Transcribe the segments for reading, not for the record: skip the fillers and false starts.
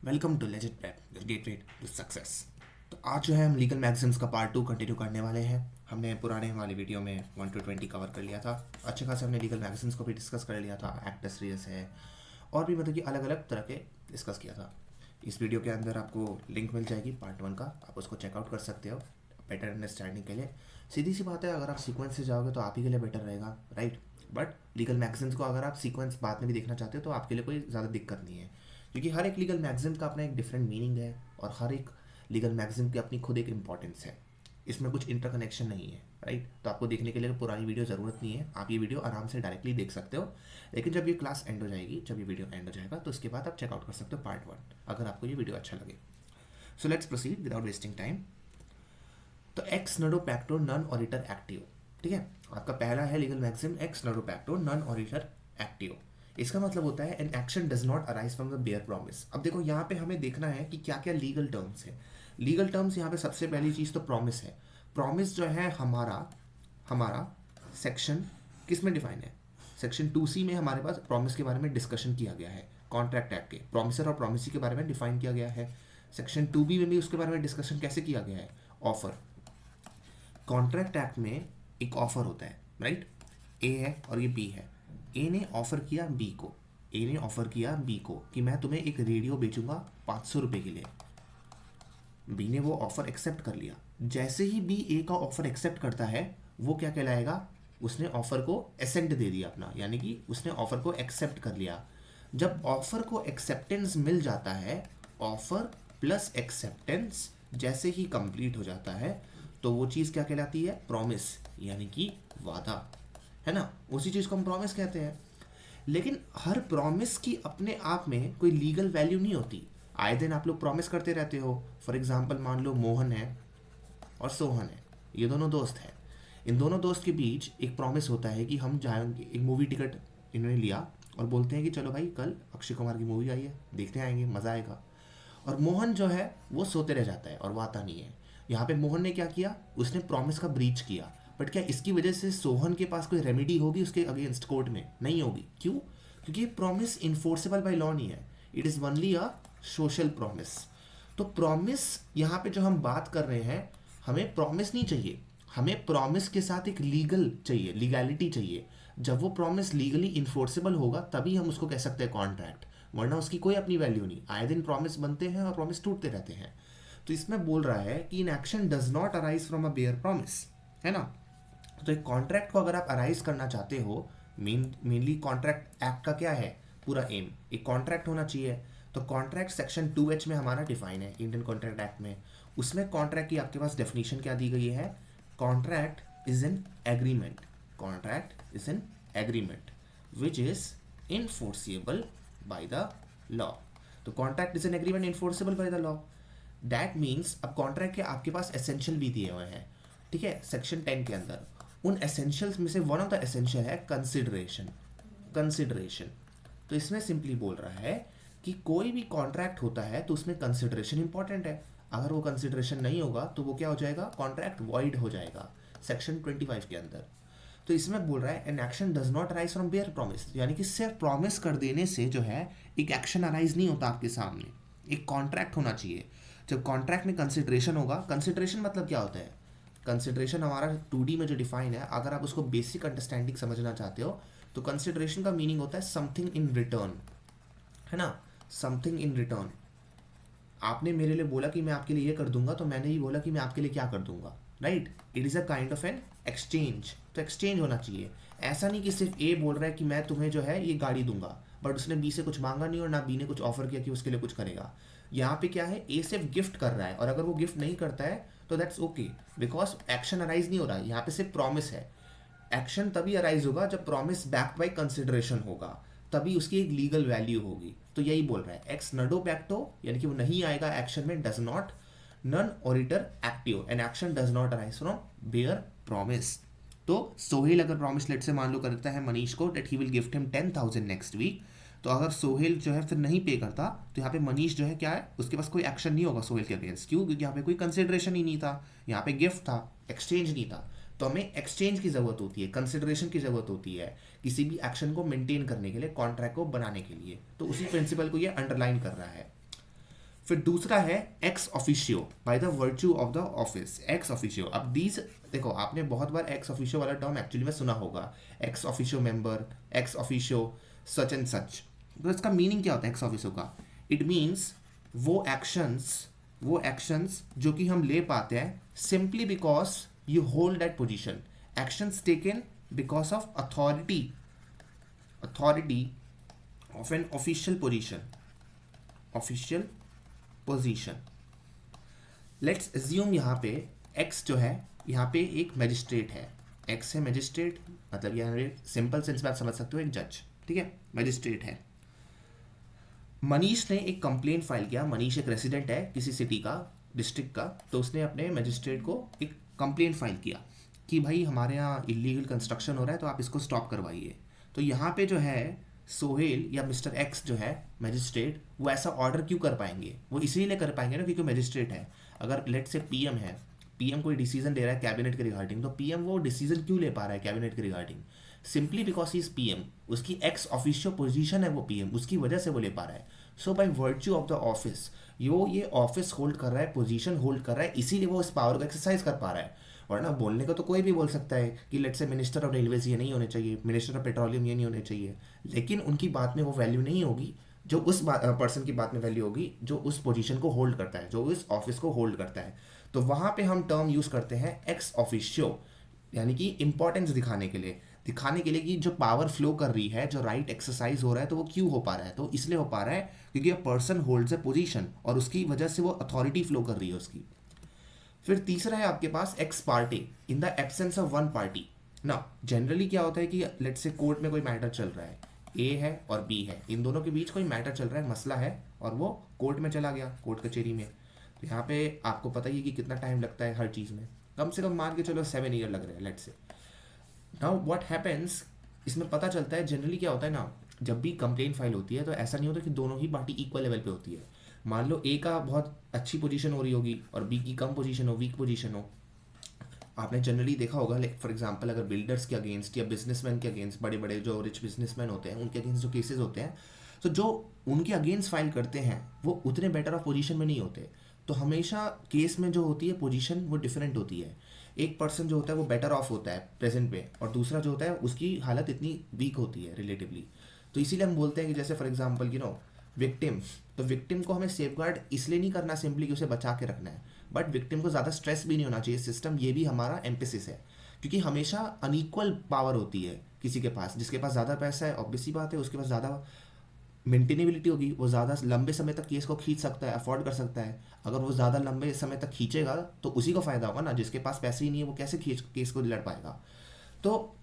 Welcome to Legend Prep gateway to success. तो आज जो है हम लीगल मैगजीम्स का पार्ट 2 कंटिन्यू करने वाले हैं। हमने पुराने वाले वीडियो में 1 to 20 कवर कर लिया था। अच्छे खासे हमने लीगल मैगजीम्स को भी डिस्कस कर लिया था, एक्ट सीरीज है और भी मतलब कि अलग अलग तरह के डिस्कस किया था। इस वीडियो के अंदर आपको लिंक मिल जाएगी पार्ट 1 का, आप उसको चेकआउट कर सकते हो बेटर अंडरस्टैंडिंग के लिए। सीधी सी बात है, अगर आप सीक्वेंस से जाओगे तो आप ही के लिए बेटर रहेगा, राइट। बट लीगल मैगजीम्स को अगर आप सीक्वेंस बाद में भी देखना चाहते हो तो आपके लिए कोई ज़्यादा दिक्कत नहीं है, क्योंकि हर एक लीगल मैगजीम का अपना एक डिफरेंट मीनिंग है और हर एक लीगल मैगजीम की अपनी खुद एक इम्पॉर्टेंस है। इसमें कुछ इंटरकनेक्शन नहीं है, राइट। तो आपको देखने के लिए पुरानी वीडियो ज़रूरत नहीं है, आप ये वीडियो आराम से डायरेक्टली देख सकते हो। लेकिन जब ये क्लास एंड हो जाएगी, जब ये वीडियो एंड हो जाएगा, तो उसके बाद आप चेकआउट कर सकते हो पार्ट 1, अगर आपको ये वीडियो अच्छा लगे। So let's proceed without wasting time. तो एक्स नडो पैक्टो नॉन ऑडिटर एक्टिव, ठीक है। आपका पहला है लीगल मैगजीम एक्स नडो पैक्टो नॉन ऑडिटर एक्टिव। इसका मतलब होता है an action does not arise from the bare promise. अब देखो यहाँ पे हमें देखना है कि क्या क्या लीगल टर्म्स है। लीगल टर्म्स यहाँ पे सबसे पहली चीज़ तो प्रॉमिस है। प्रॉमिस जो है हमारा हमारा सेक्शन किस में डिफाइन है? सेक्शन 2C में हमारे पास प्रॉमिस के बारे में डिस्कशन किया गया है। कॉन्ट्रैक्ट एक्ट के प्रॉमिसर और प्रॉमिसी के बारे में डिफाइन किया गया है। सेक्शन 2B में भी उसके बारे में डिस्कशन कैसे किया गया है? ऑफर। कॉन्ट्रैक्ट एक्ट में एक ऑफर होता है, राइट। ए है और ये बी है। ए ने ऑफर किया बी को, ए ने ऑफर किया बी को कि मैं तुम्हें एक रेडियो बेचूंगा 500 रुपये के लिए। बी ने वो ऑफर एक्सेप्ट कर लिया। जैसे ही बी ए का ऑफर एक्सेप्ट करता है, वो क्या कहलाएगा? उसने ऑफर को एसेंट दे दिया अपना, यानी कि उसने ऑफर को एक्सेप्ट कर लिया। जब ऑफर को एक्सेप्टेंस मिल जाता है, ऑफर प्लस एक्सेप्टेंस जैसे ही कंप्लीट हो जाता है, तो वो चीज़ क्या कहलाती है? प्रॉमिस, यानी कि वादा, है ना। उसी चीज़ को हम प्रॉमिस कहते हैं। लेकिन हर प्रॉमिस की अपने आप में कोई लीगल वैल्यू नहीं होती। आए दिन आप लोग प्रॉमिस करते रहते हो। फॉर एग्जांपल मान लो मोहन है और सोहन है, ये दोनों दोस्त हैं। इन दोनों दोस्त के बीच एक प्रॉमिस होता है कि हम जाएंगे, एक मूवी टिकट इन्होंने लिया और बोलते हैं कि चलो भाई कल अक्षय कुमार की मूवी आई है, देखते आएंगे, मज़ा आएगा। और मोहन जो है वो सोते रह जाता है और वो आता नहीं है। यहाँ पे मोहन ने क्या किया? उसने प्रॉमिस का ब्रीच किया। बट क्या इसकी वजह से सोहन के पास कोई रेमेडी होगी उसके अगेंस्ट कोर्ट में? नहीं होगी। क्यों? क्योंकि ये प्रॉमिस इन्फोर्सेबल बाय लॉ नहीं है, it is only a social promise. तो प्रॉमिस यहाँ पे जो हम बात कर रहे हैं, हमें प्रॉमिस नहीं चाहिए, हमें प्रॉमिस के साथ एक लीगल चाहिए, लीगैलिटी चाहिए। जब वो प्रॉमिस लीगली इन्फोर्सेबल होगा तभी हम उसको कह सकते हैं कॉन्ट्रैक्ट, वरना उसकी कोई अपनी वैल्यू नहीं। आए दिन प्रॉमिस बनते हैं और प्रॉमिस टूटते रहते हैं। तो इसमें बोल रहा है कि an action does not arise from a bare promise, है ना। तो एक कॉन्ट्रैक्ट को अगर आप अराइज करना चाहते हो, मेनली कॉन्ट्रैक्ट एक्ट का क्या है पूरा एम? एक कॉन्ट्रैक्ट होना चाहिए। तो कॉन्ट्रैक्ट सेक्शन 2H में हमारा डिफाइन है इंडियन कॉन्ट्रैक्ट एक्ट में। उसमें कॉन्ट्रैक्ट की आपके पास डेफिनेशन क्या दी गई है? Contract is an agreement, contract is an agreement which is enforceable by the law. तो contract is an agreement enforceable by the law. That means अब कॉन्ट्रैक्ट के आपके पास एसेंशियल भी दिए हुए हैं, ठीक है, सेक्शन 10 के अंदर। उन एसेंशियल्स में से वन ऑफ द एसेंशियल है कंसिडरेशन। कंसिडरेशन, तो इसमें सिंपली बोल रहा है कि कोई भी कॉन्ट्रैक्ट होता है तो उसमें कंसिडरेशन इंपॉर्टेंट है। अगर वो कंसिडरेशन नहीं होगा तो वो क्या हो जाएगा? कॉन्ट्रैक्ट वॉइड हो जाएगा, सेक्शन 25 के अंदर। तो इसमें बोल रहा है an action does not arise from bare promise, यानी कि सिर्फ प्रॉमिस कर देने से जो है एक एक्शन अराइज नहीं होता आपके सामने, एक कॉन्ट्रैक्ट होना चाहिए। जब कॉन्ट्रैक्ट में कंसिडरेशन होगा, कंसिडरेशन मतलब क्या होता है? कंसिडरेशन हमारा 2D में जो डिफाइन है, अगर आप उसको बेसिक अंडरस्टैंडिंग समझना चाहते हो तो कंसिडरेशन का मीनिंग होता है समथिंग इन रिटर्न, है ना। Something in return. आपने मेरे लिए बोला कि मैं आपके लिए ये कर दूंगा, तो मैंने ही बोला कि मैं आपके लिए क्या कर दूंगा, right. It is a kind of an exchange. तो एक्सचेंज होना चाहिए। ऐसा नहीं कि सिर्फ ए बोल रहा है कि मैं तुम्हें जो है ये गाड़ी दूंगा, बट उसने बी से कुछ मांगा नहीं और ना बी ने कुछ ऑफर किया कि उसके लिए कुछ करेगा। यहाँ पे क्या है? ए सिर्फ गिफ्ट कर रहा है, और अगर वो गिफ्ट नहीं करता है तो that's okay, because action arise नहीं हो रहा है, यहाँ पे सिर्फ प्रॉमिस है। एक्शन तभी अराइज होगा जब प्रॉमिस बैक्ड बाय कंसिडरेशन होगा, तभी उसकी एक लीगल वैल्यू होगी। तो यही बोल रहा है एक्स नडो बैक्टो, यानी कि वो नहीं आएगा एक्शन में। डज नॉट नन ऑडिटर एक्टिव, an action does not arise from bare promise. तो सोहेल अगर प्रॉमिस लेट से मान लो करता है मनीष को that he will gift him 10,000 next week, तो अगर सोहेल जो है फिर नहीं पे करता, तो यहाँ पे मनीष जो है क्या है, उसके पास कोई एक्शन नहीं होगा सोहेल के अगेंस्ट। क्यों? क्योंकि यहाँ पे कोई कंसिडरेशन ही नहीं था, यहाँ पे गिफ्ट था, एक्सचेंज नहीं था। तो हमें एक्सचेंज की ज़रूरत होती है, कंसिडरेशन की ज़रूरत होती है किसी भी एक्शन को मेंटेन करने के लिए, कॉन्ट्रैक्ट को बनाने के लिए। तो उसी प्रिंसिपल को ये अंडरलाइन कर रहा है। फिर दूसरा है ex officio by the virtue of the office, ex officio. अब दीज देखो, आपने बहुत बार एक्स ऑफिशियो वाला टर्म एक्चुअली में सुना होगा, ex officio member, ex officio such and such. तो इसका मीनिंग क्या होता है एक्स ऑफिशियो का? इट मीन्स वो एक्शंस जो कि हम ले पाते हैं simply because you hold that position, actions taken because of authority of an official position. Let's assume यहाँ पे एक्स जो है, यहाँ पे एक मैजिस्ट्रेट है, एक्स है मैजिस्ट्रेट, मतलब यहाँ सिंपल सेंस में आप समझ सकते हो एक जज, ठीक है, मैजिस्ट्रेट है। मनीष ने एक कंप्लेंट फाइल किया, मनीष एक रेसिडेंट है किसी सिटी का, डिस्ट्रिक्ट का, तो उसने अपने मैजिस्ट्रेट को एक कंप्लेंट फाइल किया कि भाई हमारे यहाँ इलीगल कंस्ट्रक्शन हो रहा है तो आप इसको स्टॉप करवाइए। तो यहाँ पे जो है सोहेल या मिस्टर एक्स जो है मैजिस्ट्रेट, वो ऐसा ऑर्डर क्यों कर पाएंगे? वो इसीलिए कर पाएंगे ना क्योंकि मैजिस्ट्रेट है। अगर लेट से पीएम है, पीएम कोई डिसीजन ले रहा है कैबिनेट के रिगार्डिंग, तो पीएम वो डिसीजन क्यों ले पा रहा है कैबिनेट के regarding? Simply because he is PM, उसकी एक्स ऑफिशियो पोजीशन है वो पीएम, उसकी वजह से वो ले पा रहा है। So by virtue of the office, ये ऑफिस होल्ड कर रहा है, पोजीशन होल्ड कर रहा है, इसीलिए वो इस पावर को एक्सरसाइज कर पा रहा है। वरना बोलने को तो कोई भी बोल सकता है कि लेट से मिनिस्टर ऑफ रेलवेज ये नहीं होने चाहिए, मिनिस्टर ऑफ पेट्रोलियम ये नहीं होने चाहिए, लेकिन उनकी बात में वो वैल्यू नहीं होगी जो उस पर्सन की बात में वैल्यू होगी जो उस पोजीशन को होल्ड करता है, जो उस ऑफिस को होल्ड करता है। तो वहाँ पे हम टर्म यूज़ करते हैं एक्स ऑफिशियो, यानी कि इंपॉर्टेंस दिखाने के लिए कि जो पावर फ्लो कर रही है, जो राइट एक्सरसाइज हो रहा है, तो वो क्यों हो पा रहा है? तो इसलिए हो पा रहा है क्योंकि a person holds a position और उसकी वजह से वो अथॉरिटी फ्लो कर रही है उसकी। फिर तीसरा है आपके पास एक्स पार्टी, in the absence of one party ना। जनरली क्या होता है कि लेट से कोर्ट में कोई मैटर चल रहा है, ए है और बी है, इन दोनों के बीच कोई मैटर चल रहा है, मसला है, और वो कोर्ट में चला गया, कोर्ट कचहरी में। तो यहाँ पे आपको पता ही है कि कितना टाइम लगता है हर चीज़ में, कम से कम मान के चलो 7 ईयर लग रहे हैं लेट से। नाउ व्हाट हैपेंस, इसमें पता चलता है जनरली क्या होता है ना, जब भी कंप्लेंट फाइल होती है तो ऐसा नहीं होता कि दोनों ही पार्टी इक्वल लेवल पे होती है। मान लो ए का बहुत अच्छी पोजीशन हो रही होगी और बी की कम पोजीशन हो, वीक पोजीशन हो। आपने जनरली देखा होगा फॉर एग्जांपल अगर बिल्डर्स के अगेंस्ट या बिजनेसमैन के अगेंस्ट, बड़े बड़े जो रिच बिजनेसमैन होते हैं उनके अगेंस्ट जो केसेस होते हैं, तो जो उनके अगेंस्ट फाइल करते हैं वो उतने बेटर ऑफ पोजीशन में नहीं होते। तो हमेशा केस में जो होती है पोजीशन वो डिफरेंट होती है। एक पर्सन जो होता है वो बेटर ऑफ होता है प्रेजेंट पे, और दूसरा जो होता है उसकी हालत इतनी वीक होती है रिलेटिवली। तो इसीलिए हम बोलते हैं कि जैसे फॉर एग्जांपल विक्टिम, तो विक्टिम को हमें सेफगार्ड इसलिए नहीं करना सिंपली कि उसे बचा के रखना है, बट विक्टिम को ज़्यादा स्ट्रेस भी नहीं होना चाहिए सिस्टम, ये भी हमारा एम्फेसिस है। क्योंकि हमेशा अनइक्वल पावर होती है किसी के पास, जिसके पास ज़्यादा पैसा है ऑब्वियसली बात है उसके पास ज़्यादा मेंटेनेबिलिटी होगी, वो ज़्यादा लंबे समय तक केस को खींच सकता है, अफोर्ड कर सकता है। अगर वो ज़्यादा लंबे समय तक खींचेगा तो उसी को फ़ायदा होगा ना, जिसके पास पैसे ही नहीं है वो कैसे खींच केस को लड़ पाएगा। तो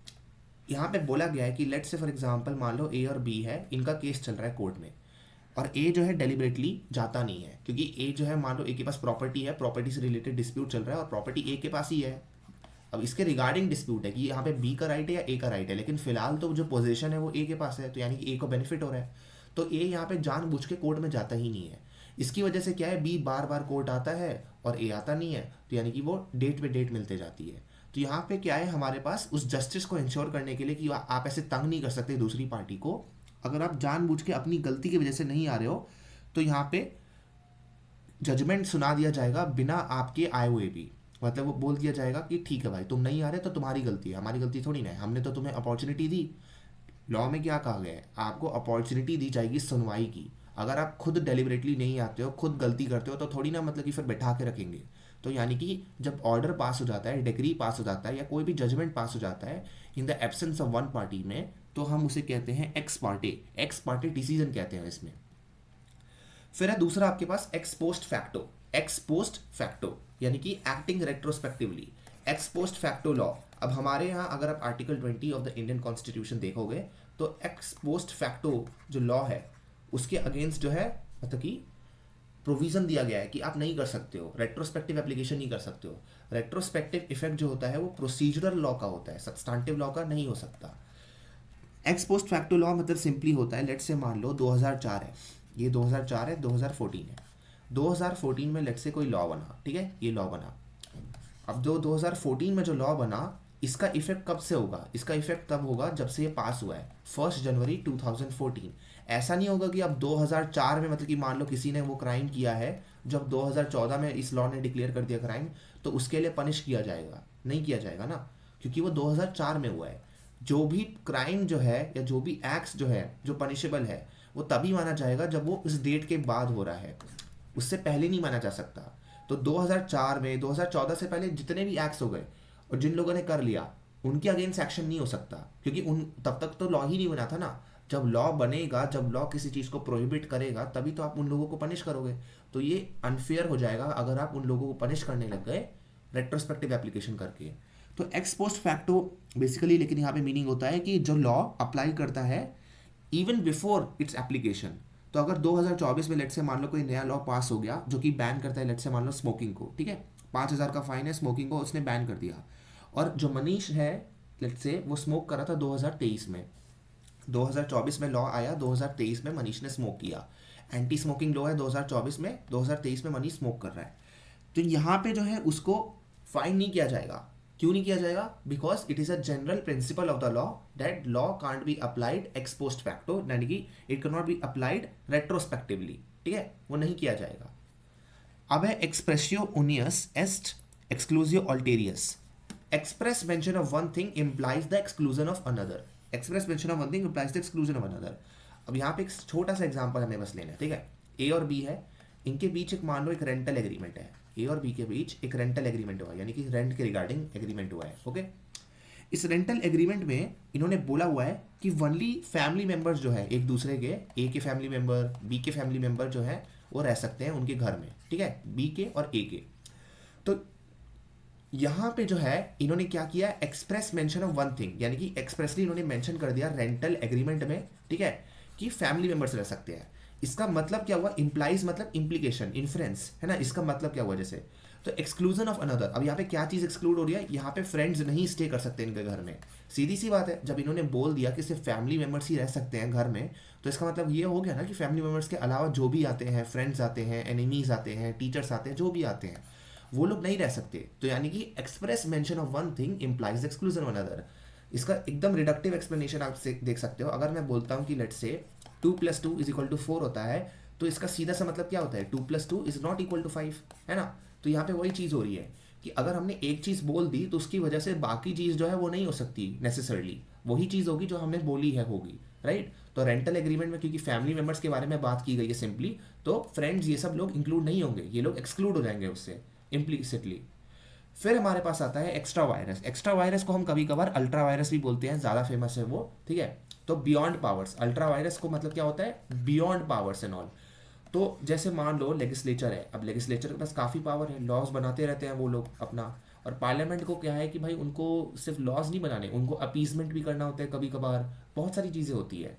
यहाँ पे बोला गया है कि लेट से फॉर एग्जांपल मान लो ए और बी है, इनका केस चल रहा है कोर्ट में, और ए जो है डेलिबरेटली जाता नहीं है, क्योंकि ए जो है मान लो ए के पास प्रॉपर्टी है, प्रॉपर्टी से रिलेटेड डिस्प्यूट चल रहा है और प्रॉपर्टी ए के पास ही है। अब इसके रिगार्डिंग डिस्प्यूट है कि यहाँ पे बी का राइट है या ए का राइट है, लेकिन फिलहाल तो जो पोजीशन है वो ए के पास है, तो यानी कि ए को बेनिफिट हो रहा है। तो ए यहाँ पे जानबूझ के कोर्ट में जाता ही नहीं है। इसकी वजह से क्या है, बी बार बार कोर्ट आता है और ए आता नहीं है, तो यानी कि वो डेट पे डेट मिलते जाती है। तो यहाँ पे क्या है हमारे पास उस जस्टिस को इंश्योर करने के लिए कि आप ऐसे तंग नहीं कर सकते दूसरी पार्टी को। अगर आप जानबूझ के अपनी गलती की वजह से नहीं आ रहे हो तो यहाँ पे जजमेंट सुना दिया जाएगा बिना आपके आए हुए भी, मतलब वो बोल दिया जाएगा कि ठीक है भाई तुम नहीं आ रहे तो तुम्हारी गलती है, हमारी गलती थोड़ी ना है, हमने तो तुम्हें अपॉर्चुनिटी दी। लॉ में क्या कहा गया है, आपको अपॉर्चुनिटी दी जाएगी सुनवाई की। अगर आप खुद डेलिबरेटली नहीं आते हो, खुद गलती करते हो, तो थोड़ी ना मतलब कि फिर बैठा के रखेंगे। तो यानी कि जब ऑर्डर पास हो जाता है, डिक्री पास हो जाता है, या कोई भी जजमेंट पास हो जाता है इन the absence of one party में, तो हम उसे कहते हैं एक्स पार्टी डिसीजन कहते हैं इसमें। फिर है दूसरा आपके पास एक्स पोस्ट फैक्टो यानी कि acting retrospectively, x post facto law. अब हमारे यहाँ अगर आप article 20 of the Indian constitution देखोगे तो एक्स पोस्ट फैक्टो जो लॉ है उसके अगेंस्ट जो है मतलब कि प्रोविजन दिया गया है कि आप नहीं कर सकते हो, रेट्रोस्पेक्टिव एप्लीकेशन नहीं कर सकते हो। रेट्रोस्पेक्टिव इफेक्ट जो होता है वो प्रोसीजरल लॉ का होता है, सब्सटैंटिव लॉ का नहीं हो सकता। एक्स पोस्ट फैक्टो लॉ मतलब सिंपली होता है, लेट से मान लो 2004 है, ये 2004 है, 2014 है। 2014 में लेट से कोई लॉ बना, ठीक है, ये लॉ बना। अब 2014 में जो लॉ बना इसका इफेक्ट कब से होगा? इसका इफेक्ट तब होगा जब से ये पास हुआ है 1 जनवरी 2014। ऐसा नहीं होगा कि अब 2004 में, मतलब कि मान लो किसी ने वो क्राइम किया है, जब 2014 में इस लॉ ने डिक्लेयर कर दिया क्राइम, तो उसके लिए पनिश किया जाएगा? नहीं किया जाएगा ना, क्योंकि वो 2004 में हुआ है। जो भी क्राइम जो है या जो भी एक्ट्स जो है जो पनिशेबल है, वो तभी माना जाएगा जब वो उस डेट के बाद हो रहा है, उससे पहले नहीं माना जा सकता। तो 2004 में, 2014 से पहले जितने भी एक्ट्स हो गए और जिन लोगों ने कर लिया, उनके अगेंस्ट एक्शन नहीं हो सकता, क्योंकि उन तब तक तो लॉ ही नहीं बना था ना। जब लॉ बनेगा, जब लॉ किसी चीज़ को प्रोहिबिट करेगा, तभी तो आप उन लोगों को पनिश करोगे। तो ये अनफेयर हो जाएगा अगर आप उन लोगों को पनिश करने लग गए रेट्रोस्पेक्टिव एप्लीकेशन करके। तो एक्स पोस्ट फैक्टो बेसिकली, लेकिन यहाँ पे मीनिंग होता है कि जो लॉ अप्लाई करता है इवन बिफोर इट्स एप्लीकेशन। तो अगर 2024 में लेट से मान लो कोई नया लॉ पास हो गया जो कि बैन करता है, लेट से मान लो स्मोकिंग को, ठीक है, 5,000 का फाइन है, स्मोकिंग को उसने बैन कर दिया, और जो मनीष है लेट से वो स्मोक करा था 2023 में, 2024 में लॉ आया, 2023 में मनीष ने स्मोक किया, एंटी स्मोकिंग लॉ है 2024 में, 2023 में मनीष स्मोक कर रहा है, तो यहाँ पे जो है उसको फाइन नहीं किया जाएगा। क्यों नहीं किया जाएगा? Because it is a general principle of the law that law can't be applied ex post facto, यानी कि it can not be applied retrospectively, ठीक है, वो नहीं किया जाएगा। अब है expressio unius est exclusio alterius. Express mention of one thing implies the exclusion of another. Express mention of one thing implies the exclusion of another. अब यहाँ पे एक छोटा सा एग्जांपल हमें बस लेना है, ठीक है। ए और बी है, इनके बीच एक मान लो एक रेंटल एग्रीमेंट है, ए और बी के बीच एक रेंटल एग्रीमेंट हुआ है, यानी कि रेंट के रिगार्डिंग एग्रीमेंट हुआ है, ओके। इस रेंटल एग्रीमेंट में इन्होंने बोला हुआ है कि ओनली फैमिली मेंबर्स जो है एक दूसरे के, ए के फैमिली मेंबर, बी के फैमिली मेंबर जो है वो रह सकते हैं उनके घर में, ठीक है, बी के और ए के। तो यहाँ पे जो है इन्होंने क्या किया, express mention of one thing, यानी कि एक्सप्रेसली इन्होंने मेंशन कर दिया रेंटल एग्रीमेंट में, ठीक है, कि फैमिली मेंबर्स रह सकते हैं। इसका मतलब क्या हुआ? इंप्लाइज मतलब इम्प्लीकेशन, इन्फ्रेंस है ना। इसका मतलब क्या हुआ? जैसे तो एक्सक्लूजन ऑफ अनदर। अब यहाँ पे क्या चीज़ एक्सक्लूड हो रही है? यहाँ पे फ्रेंड्स नहीं स्टे कर सकते इनके घर में, सीधी सी बात है। जब इन्होंने बोल दिया कि सिर्फ फैमिली मेंबर्स ही रह सकते हैं घर में, तो इसका मतलब ये हो गया ना कि फैमिली मेंबर्स के अलावा जो भी आते हैं, फ्रेंड्स आते हैं, एनिमीज आते हैं, टीचर्स आते हैं, जो भी आते हैं, वो लोग नहीं रह सकते। तो यानी कि express mention of one thing implies exclusion of another. इसका एकदम रिडक्टिव एक्सप्लेनेशन आप देख सकते हो। अगर मैं बोलता हूँ कि लेट्स से 2 + 2 = 4 होता है, तो इसका सीधा सा मतलब क्या होता है? 2 + 2 = = 5, है ना। तो यहाँ पे वही चीज़ हो रही है कि अगर हमने एक चीज़ बोल दी तो उसकी वजह से बाकी चीज़ जो है वो नहीं हो सकती नेसेसरली, वही चीज़ होगी जो हमने बोली है होगी, राइट। तो रेंटल एग्रीमेंट में क्योंकि फैमिली मेंबर्स के बारे में बात की गई है सिंपली, तो फ्रेंड्स ये सब लोग इंक्लूड नहीं होंगे, ये लोग एक्सक्लूड हो जाएंगे उससे इम्प्लिसिटली। फिर हमारे पास आता है एक्स्ट्रा वायरस। एक्स्ट्रा वायरस को हम कभी कभार अल्ट्रा वायरस भी बोलते हैं, ज़्यादा फेमस है वो, ठीक है। तो बियॉन्ड पावर्स, अल्ट्रा वायरस को मतलब क्या होता है? Beyond powers and all. तो जैसे मान लो लेजिस्लेचर है, अब लेजिस्लेचर के पास काफ़ी पावर है, लॉज बनाते रहते हैं वो लोग अपना। और पार्लियामेंट को क्या है कि भाई उनको सिर्फ लॉज नहीं बनाने, उनको अपीजमेंट भी करना होता है कभी कभार, बहुत सारी चीज़ें होती है,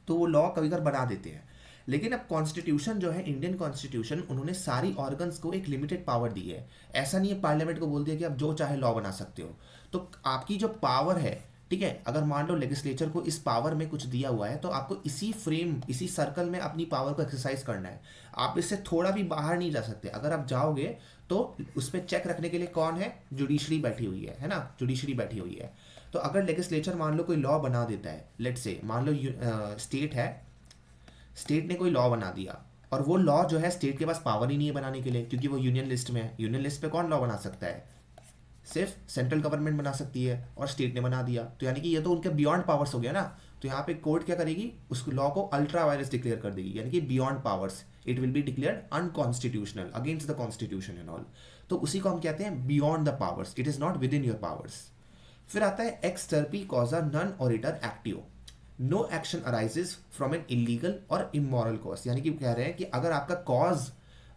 तो वो लॉ कभी कभार बना देते हैं। लेकिन अब कॉन्स्टिट्यूशन जो है, इंडियन कॉन्स्टिट्यूशन, उन्होंने सारी ऑर्गन्स को एक लिमिटेड पावर दी है। ऐसा नहीं है पार्लियामेंट को बोल दिया कि आप जो चाहे लॉ बना सकते हो। तो आपकी जो पावर है, ठीक है, अगर मान लो लेजिस्लेचर को इस पावर में कुछ दिया हुआ है, तो आपको इसी फ्रेम, इसी सर्कल में अपनी पावर को एक्सरसाइज करना है। आप इससे थोड़ा भी बाहर नहीं जा सकते। अगर आप जाओगे तो उस पर चेक रखने के लिए कौन है? जुडिशरी बैठी हुई है ना, जुडिशरी बैठी हुई है। तो अगर लेजिस्लेचर मान लो कोई लॉ बना देता है, लेट्स से मान लो स्टेट है, स्टेट ने कोई लॉ बना दिया, और वो लॉ जो है स्टेट के पास पावर ही नहीं है बनाने के लिए, क्योंकि वो यूनियन लिस्ट में है। यूनियन लिस्ट पे कौन लॉ बना सकता है? सिर्फ सेंट्रल गवर्नमेंट बना सकती है, और स्टेट ने बना दिया, तो यानी कि ये तो उनके बियॉन्ड पावर्स हो गया ना। तो यहाँ पे कोर्ट क्या करेगी? उस लॉ को अल्ट्रा वायरस डिक्लेयर कर देगी, यानी कि beyond powers, it will be declared unconstitutional, against the constitution and all. तो उसी को हम कहते हैं beyond the powers, it is not within your powers. फिर आता है एक्स टर्पी कॉजा नन ऑरिटर एक्टिव। No action arises from an illegal और इमोरल कॉज, यानी कि कह रहे हैं कि अगर आपका कॉज,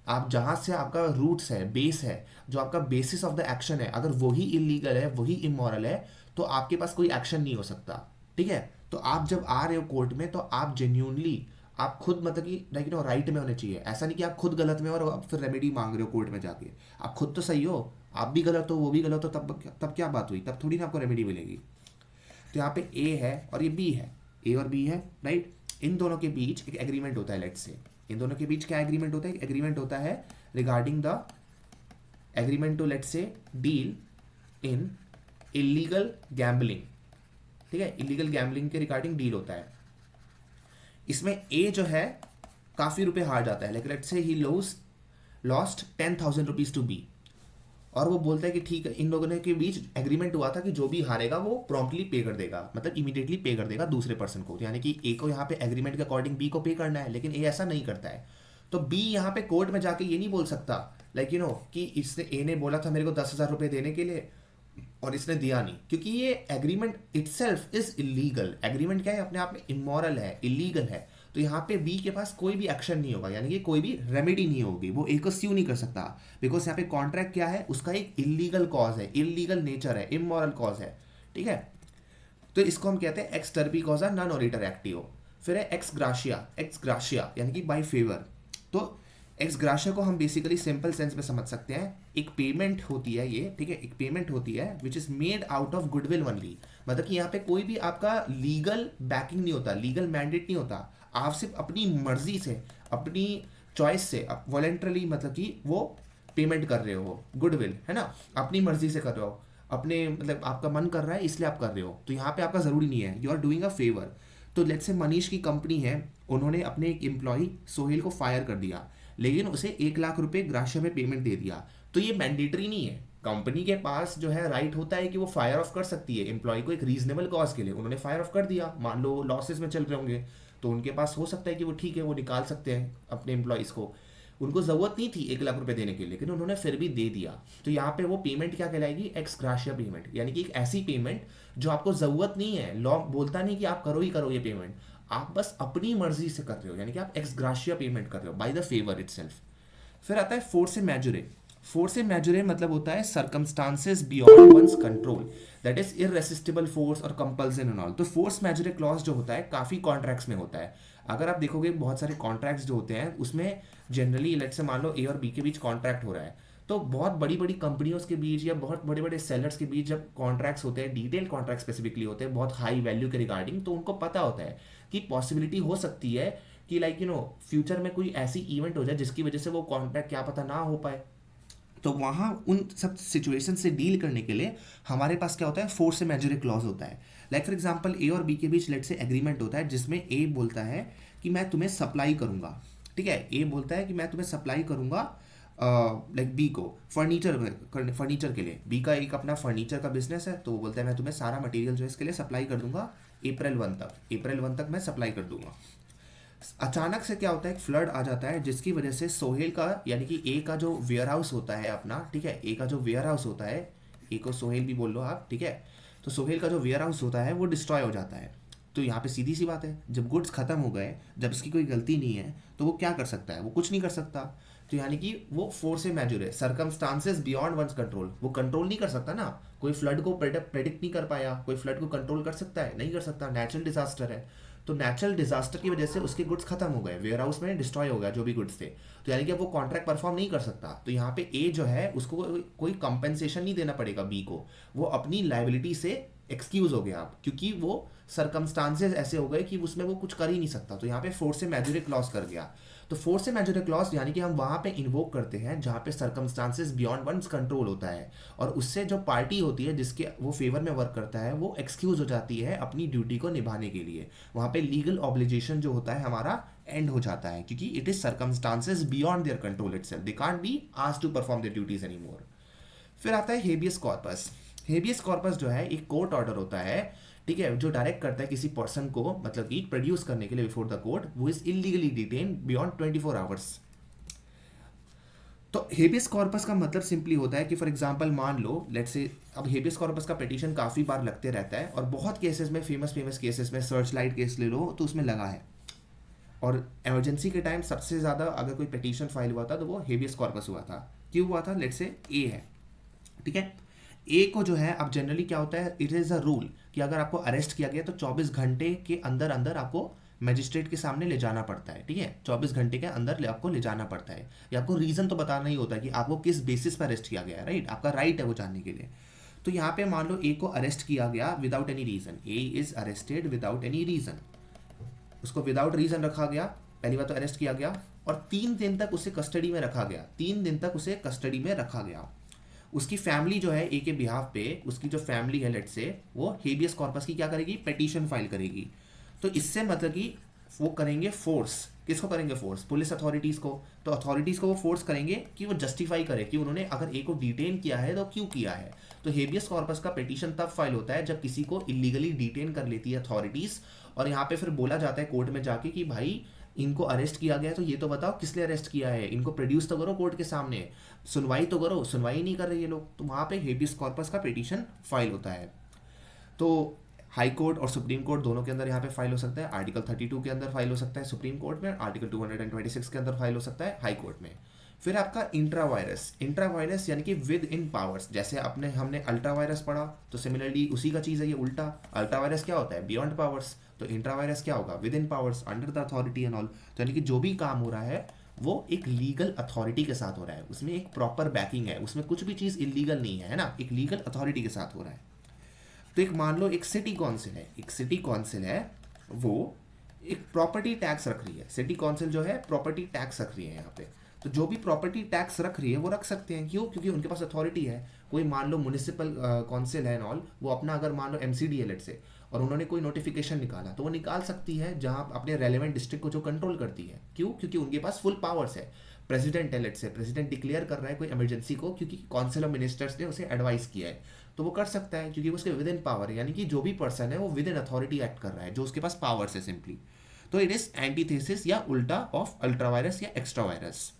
आप जहाँ से आपका रूट्स है, बेस है, जो आपका बेसिस ऑफ द एक्शन है, अगर वही इलीगल है, वही इमोरल है, तो आपके पास कोई एक्शन नहीं हो सकता, ठीक है। तो आप जब आ रहे हो कोर्ट में, तो आप जेन्यूनली, आप खुद मतलब कि लाइक नो राइट में होने चाहिए। ऐसा नहीं कि आप खुद गलत में और आप फिर रेमेडी मांग रहे हो कोर्ट में जाके। आप खुद तो सही हो, आप भी गलत हो, वो भी गलत हो, तब क्या बात हुई? तब थोड़ी ना आपको रेमेडी मिलेगी। तो यहाँ पे ए है और ये बी है, ए और बी है, राइट। इन दोनों के बीच एक एग्रीमेंट होता है, लेट्स से इन दोनों के बीच क्या एग्रीमेंट होता है? एग्रीमेंट होता है regarding the agreement to let's say deal in illegal gambling, ठीक है, इलीगल गैम्बलिंग के रिगार्डिंग डील होता है। इसमें ए जो है काफ़ी रुपए हार जाता है, like let's say he lost 10,000 rupees to B, और वो बोलता है कि ठीक है, इन लोगों ने के बीच एग्रीमेंट हुआ था कि जो भी हारेगा वो प्रॉम्प्टली पे कर देगा, मतलब इमीडिएटली पे कर देगा दूसरे पर्सन को, यानी कि ए को यहाँ पे एग्रीमेंट के अकॉर्डिंग बी को पे करना है, लेकिन ए ऐसा नहीं करता है। तो बी यहाँ पे कोर्ट में जाके ये नहीं बोल सकता लाइक कि इसने ए ने बोला था मेरे को 10,000 रुपये देने के लिए और इसने दिया नहीं, क्योंकि ये agreement itself is illegal. Agreement क्या है, अपने आप में इमोरल है, इलीगल है। तो यहाँ पे बी के पास कोई भी एक्शन नहीं होगा, यानी कि कोई भी रेमेडी नहीं होगी, वो ए को स्यू नहीं कर सकता, बिकॉज यहाँ पे कॉन्ट्रैक्ट क्या है, उसका एक इलीगल कॉज है, इलीगल नेचर है, इमोरल कॉज है, ठीक है। तो इसको हम कहते हैं एक्स टर्पी कॉज है, नॉन ओरिटर एक्टिव। फिर है एक्स ग्राशिया, एक्स ग्राशिया यानी कि बाय फेवर। तो एक्स ग्राशिया को हम बेसिकली सिंपल सेंस में समझ सकते हैं, एक पेमेंट होती है ये, ठीक है, एक पेमेंट होती है which is made out of goodwill only. मतलब कि यहाँ पे कोई भी आपका लीगल बैकिंग नहीं होता, लीगल मैंडेट नहीं होता, आप सिर्फ अपनी मर्जी से, अपनी चॉइस से, वॉलेंटरली मतलब कि वो पेमेंट कर रहे हो, गुडविल है ना, अपनी मर्जी से कर रहे हो, अपने मतलब आपका मन कर रहा है इसलिए आप कर रहे हो। तो यहाँ पे आपका ज़रूरी नहीं है, you are doing a favour. तो लेट्स से मनीष की कंपनी है, उन्होंने अपने एक एम्प्लॉय सोहेल को फायर कर दिया, लेकिन उसे 1 लाख रुपए ग्राशिया में पेमेंट दे दिया। तो ये मैंडेटरी नहीं है, कंपनी के पास जो है राइट होता है कि वो फायर ऑफ कर सकती है एम्प्लॉय को एक रीजनेबल कॉज के लिए। उन्होंने फायर ऑफ कर दिया, मान लो लॉसेस में चल रहे होंगे, तो उनके पास हो सकता है कि वो ठीक है, वो निकाल सकते हैं अपने एम्प्लॉयज़ को, उनको ज़रूरत नहीं थी 1 लाख रुपए देने के लिए, लेकिन उन्होंने फिर भी दे दिया। तो यहाँ पे वो पेमेंट क्या कहलाएगी, एक्स ग्राशिया पेमेंट, यानी कि एक ऐसी पेमेंट जो आपको ज़रूरत नहीं है, लॉ बोलता नहीं कि आप करो ही करो ये पेमेंट, आप बस अपनी मर्जी से कर रहे हो, यानी कि आप एक्स ग्राशिया पेमेंट कर रहे हो बाय द फेवर इटसेल्फ। फिर आता है फोर्से मैजुरे। फोर्से मैजुरे मतलब होता है circumstances beyond one's control, that is irresistible force और कंपल्सन एंड ऑल। तो फोर्स मैजुरे क्लॉज जो होता है काफ़ी कॉन्ट्रैक्ट्स में होता है। अगर आप देखोगे बहुत सारे कॉन्ट्रैक्ट्स जो होते हैं उसमें जनरली लेट से मान लो ए और बी के बीच कॉन्ट्रैक्ट हो रहा है, तो बहुत बड़ी बड़ी कंपनियों के बीच या बहुत बड़े बड़े सेलर्स के बीच जब कॉन्ट्रैक्ट्स होते हैं, डिटेल कॉन्ट्रैक्ट स्पेसिफिकली होते हैं बहुत हाई वैल्यू के रिगार्डिंग, तो उनको पता होता है कि पॉसिबिलिटी हो सकती है कि लाइक फ्यूचर में कोई ऐसी इवेंट हो जाए जिसकी वजह से वो कॉन्ट्रैक्ट क्या पता ना हो पाए। तो वहाँ उन सब सिचुएशन से डील करने के लिए हमारे पास क्या होता है, फोर्स मैजेure क्लॉज होता है। लाइक फॉर एग्जांपल ए और बी के बीच लेट से एग्रीमेंट होता है जिसमें ए बोलता है कि मैं तुम्हें सप्लाई करूँगा, ठीक है, ए बोलता है कि मैं तुम्हें सप्लाई करूँगा लाइक बी को फर्नीचर के लिए। बी का एक अपना फर्नीचर का बिजनेस है, तो वो बोलता है मैं तुम्हें सारा मटेरियल जो है इसके लिए सप्लाई कर दूंगा अप्रैल 1 तक मैं सप्लाई कर दूंगा। अचानक से क्या होता है, एक फ्लड आ जाता है जिसकी वजह से सोहेल का यानी कि ए का जो वेयर हाउस होता है अपना, ठीक है, ए का जो वेयर हाउस होता है, ए को सोहेल भी बोल लो आप, ठीक है, तो सोहेल का जो वेयर हाउस होता है वो डिस्ट्रॉय हो जाता है। तो यहाँ पे सीधी सी बात है, जब गुड्स खत्म हो गए, जब इसकी कोई गलती नहीं है, तो वो क्या कर सकता है, वो कुछ नहीं कर सकता। तो यानी कि वो फोर्स मैजेure है, सर्कमस्टांसेस बियॉन्ड वंस कंट्रोल, वो कंट्रोल नहीं कर सकता ना। कोई फ्लड को प्रेडिक्ट नहीं कर पाया, कोई फ्लड को कंट्रोल कर सकता है, नहीं कर सकता, नेचुरल डिजास्टर है। तो नेचुरल डिजास्टर की वजह से उसके गुड्स खत्म हो गए, वेयर हाउस में डिस्ट्रॉय हो गया जो भी गुड्स थे, तो यानी कि अब वो कॉन्ट्रैक्ट परफॉर्म नहीं कर सकता। तो यहाँ पे ए जो है उसको कोई कंपेंसेशन नहीं देना पड़ेगा बी को, वो अपनी लाइबिलिटी से एक्सक्यूज हो गया आप, क्योंकि वो सर्कमस्टांसेस ऐसे हो गए कि उसमें वो कुछ कर ही नहीं सकता। तो यहाँ पे फोर्स मैजेure क्लॉज कर गया। तो फोर्स मैजेure क्लॉज यानी कि हम वहाँ पे इन्वोक करते हैं जहाँ पे सर्कमस्टांसेस बियॉन्ड वंस कंट्रोल होता है, और उससे जो पार्टी होती है जिसके वो फेवर में वर्क करता है वो एक्सक्यूज हो जाती है अपनी ड्यूटी को निभाने के लिए। वहाँ पे लीगल ऑब्लिगेशन जो होता है हमारा एंड हो जाता है, क्योंकि it is circumstances beyond their control itself, they can't be asked to perform their duties anymore. फिर आता है हेबियस कॉर्पस। हेबियस कॉर्पस जो है एक कोर्ट ऑर्डर होता है, ठीक है, जो डायरेक्ट करता है किसी पर्सन को मतलब कि प्रोड्यूस करने के लिए बिफोर द कोर्ट, वो is illegally detain beyond 24 hours. तो हेबियस कॉर्पस का मतलब सिंपली होता है कि फॉर एग्जांपल मान लो लेट्स से, अब हेबियस कॉर्पस का पिटीशन काफ़ी बार लगते रहता है और बहुत केसेस में फेमस केसेस में सर्च लाइट केस ले लो तो उसमें लगा है, और इमरजेंसी के टाइम सबसे ज़्यादा अगर कोई पिटीशन फाइल हुआ था तो वो हेबियस कॉर्पस हुआ था। क्यों हुआ था, लेट्स से ए है, ठीक है, ए को जो है अब जनरली क्या होता है, इट इज़ अ रूल कि अगर आपको अरेस्ट किया गया तो 24 घंटे के अंदर अंदर आपको मजिस्ट्रेट के सामने ले जाना पड़ता है, ठीक है, 24 घंटे के अंदर आपको ले जाना पड़ता है, या आपको रीज़न तो बताना ही होता है कि आपको किस बेसिस पर अरेस्ट किया गया है, राइट, आपका राइट है वो जानने के लिए। तो यहाँ पे मान लो ए को अरेस्ट किया गया without any reason, A is arrested without any reason, उसको विदाउट रीज़न रखा गया, पहली बार तो अरेस्ट किया गया और 3 दिन तक उसे कस्टडी में रखा गया, 3 दिन तक उसे कस्टडी में रखा गया। उसकी फैमिली जो है ए के बिहाफ पे, उसकी जो फैमिली है लेट्स से, वो हेबियस कॉर्पस की क्या करेगी, पिटीशन फाइल करेगी। तो इससे मतलब कि वो करेंगे फोर्स, किसको करेंगे फोर्स, पुलिस अथॉरिटीज़ को। तो अथॉरिटीज़ को वो फोर्स करेंगे कि वो जस्टिफाई करे कि उन्होंने अगर ए को डिटेन किया है तो क्यों किया है। तो हेबियस कॉर्पस का पिटीशन तब फाइल होता है जब किसी को इलीगली डिटेन कर लेती है अथॉरिटीज़, और यहाँ पे फिर बोला जाता है कोर्ट में जाके कि भाई इनको अरेस्ट किया गया है तो ये तो बताओ किस लिए अरेस्ट किया है, इनको प्रोड्यूस तो करो कोर्ट के सामने, सुनवाई तो करो, सुनवाई नहीं कर रहे ये लोग। तो वहाँ पे हेबियस कॉर्पस का पिटीशन फाइल होता है। तो हाई कोर्ट और सुप्रीम कोर्ट दोनों के अंदर यहाँ पे फाइल हो सकता है। आर्टिकल 32 के अंदर फाइल हो सकता है सुप्रीम कोर्ट में, आर्टिकल 226 के अंदर फाइल हो सकता है हाई कोर्ट में। फिर आपका इंट्रा वायरस यानी कि विद इन पावर्स, जैसे हमने अल्ट्रा वायरस पढ़ा, तो सिमिलरली उसी का चीज़ है ये उल्टा। अल्ट्रा वायरस क्या होता है, बियॉन्ड पावर्स, तो इंट्रा वायरस क्या होगा, with in powers, under the authority and all. तो यानी कि जो भी काम हो रहा है वो एक लीगल अथॉरिटी के साथ हो रहा है, उसमें एक प्रॉपर बैकिंग है, उसमें कुछ भी चीज़ इलीगल नहीं है ना, एक लीगल अथॉरिटी के साथ हो रहा है। तो एक मान लो एक सिटी काउंसिल है, वो एक प्रॉपर्टी टैक्स रख रही है। सिटी काउंसिल जो है प्रॉपर्टी टैक्स रख रही है यहाँ पे। तो जो भी प्रॉपर्टी टैक्स रख रही है वो रख सकते हैं, क्यों, क्योंकि उनके पास अथॉरिटी है। कोई मान लो म्युनिसिपल काउंसिल है ऑल, वो अपना अगर मान लो एमसीडी है लेट से, और उन्होंने कोई नोटिफिकेशन निकाला तो वो निकाल सकती है जहाँ अपने रेलेवेंट डिस्ट्रिक्ट को जो कंट्रोल करती है। क्यों, क्योंकि उनके पास फुल पावर्स है। प्रेसिडेंट है लेट से, प्रेसिडेंट डिक्लेयर कर रहा है कोई इमरजेंसी को क्योंकि काउंसिल ऑफ मिनिस्टर्स ने उसे एडवाइस किया है, तो वो कर सकता है क्योंकि उसके विद इन पावर है, यानी कि जो भी पर्सन है वो विद इन अथॉरिटी एक्ट कर रहा है, जो उसके पास पावर्स है सिंपली। तो इट इज एंटीथेसिस या उल्टा ऑफ अल्ट्रा वायरस या एक्स्ट्रा वायरस।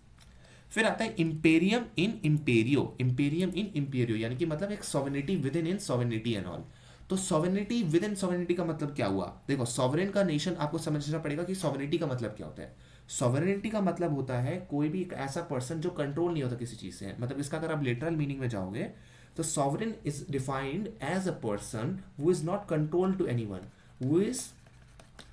फिर आता है इंपेरियम इन इंपेरियो, यानी कि मतलब एक sovereignty with in sovereignty and all. तो सॉवरेनिटी विद इन सॉवरेनिटी का मतलब क्या हुआ, देखो सॉवरेन का नेशन आपको समझना पड़ेगा कि सॉवरेनिटी का मतलब क्या होता है। सॉवरेनिटी का मतलब होता है कोई भी एक ऐसा पर्सन जो कंट्रोल नहीं होता किसी चीज से, मतलब इसका अगर आप लिटरल मीनिंग में जाओगे तो sovereign is defined as a person who is not control to anyone, who is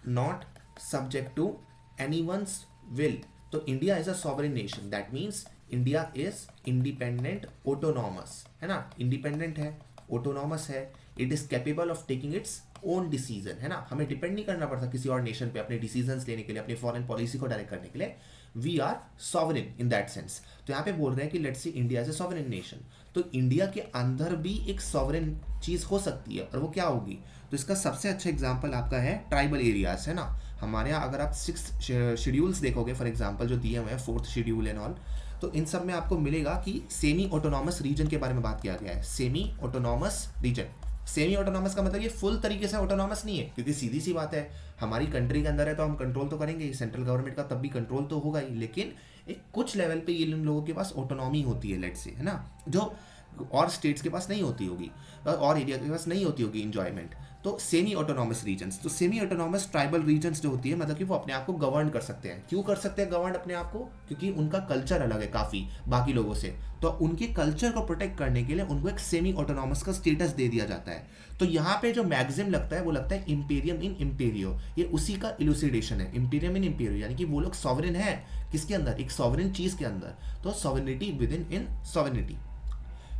not subject to anyone's will. तो India is a sovereign nation, that means India is independent autonomous, है ना, independent है, autonomous है, it is capable of taking its own decision, है ना, हमें depend नहीं करना पड़ता किसी और नेशन पे अपने डिसीजंस लेने के लिए, अपनी फॉरेन पॉलिसी को डायरेक्ट करने के लिए। We are sovereign in that sense. तो यहाँ पे बोल रहे हैं कि let's see India is a sovereign nation, तो इंडिया के अंदर भी एक सॉवरेन चीज हो सकती है, और वो क्या होगी, तो इसका सबसे अच्छा एग्जाम्पल आपका है ट्राइबल एरियाज, है ना। हमारे यहाँ अगर आप 6 शेड्यूल्स देखोगे फॉर एग्जाम्पल जो दिए हुए हैं, 4th शेड्यूल एंड ऑल, तो इन सब में आपको मिलेगा कि सेमी ऑटोनॉमस रीजन के बारे में बात किया गया है। Semi autonomous region, semi autonomous का मतलब ये फुल तरीके से ऑटोनॉमस नहीं है, क्योंकि सीधी सी बात है हमारी कंट्री के अंदर है तो हम कंट्रोल तो करेंगे ही, सेंट्रल गवर्नमेंट का तब भी कंट्रोल तो होगा ही, लेकिन एक कुछ लेवल पे ये इन लोगों के पास ऑटोनॉमी होती है लेट्स से, है ना, जो और स्टेट्स के पास नहीं होती होगी, और एरिया के पास नहीं होती होगी इंजॉयमेंट। तो सेमी ऑटोनॉमस रीजन्स, तो सेमी ऑटोनॉमस ट्राइबल रीजन्स जो होती है, मतलब कि वो अपने आप को गवर्न कर सकते हैं। क्यों कर सकते हैं गवर्न अपने आप को, क्योंकि उनका कल्चर अलग है काफ़ी बाकी लोगों से, तो उनके कल्चर को प्रोटेक्ट करने के लिए उनको एक सेमी ऑटोनॉमस का स्टेटस दे दिया जाता है। तो यहाँ पे जो मैगजिम लगता है वो लगता है इंपेरियम इन इंपेरियो, ये उसी का इलुसिडेशन है, इंपेरियम इन इंपेरियो, यानी कि वो लोग सॉवरेन है किसके अंदर, एक सॉवरेन चीज़ के अंदर, तो सॉवरेनिटी विद इन सॉवरेनिटी।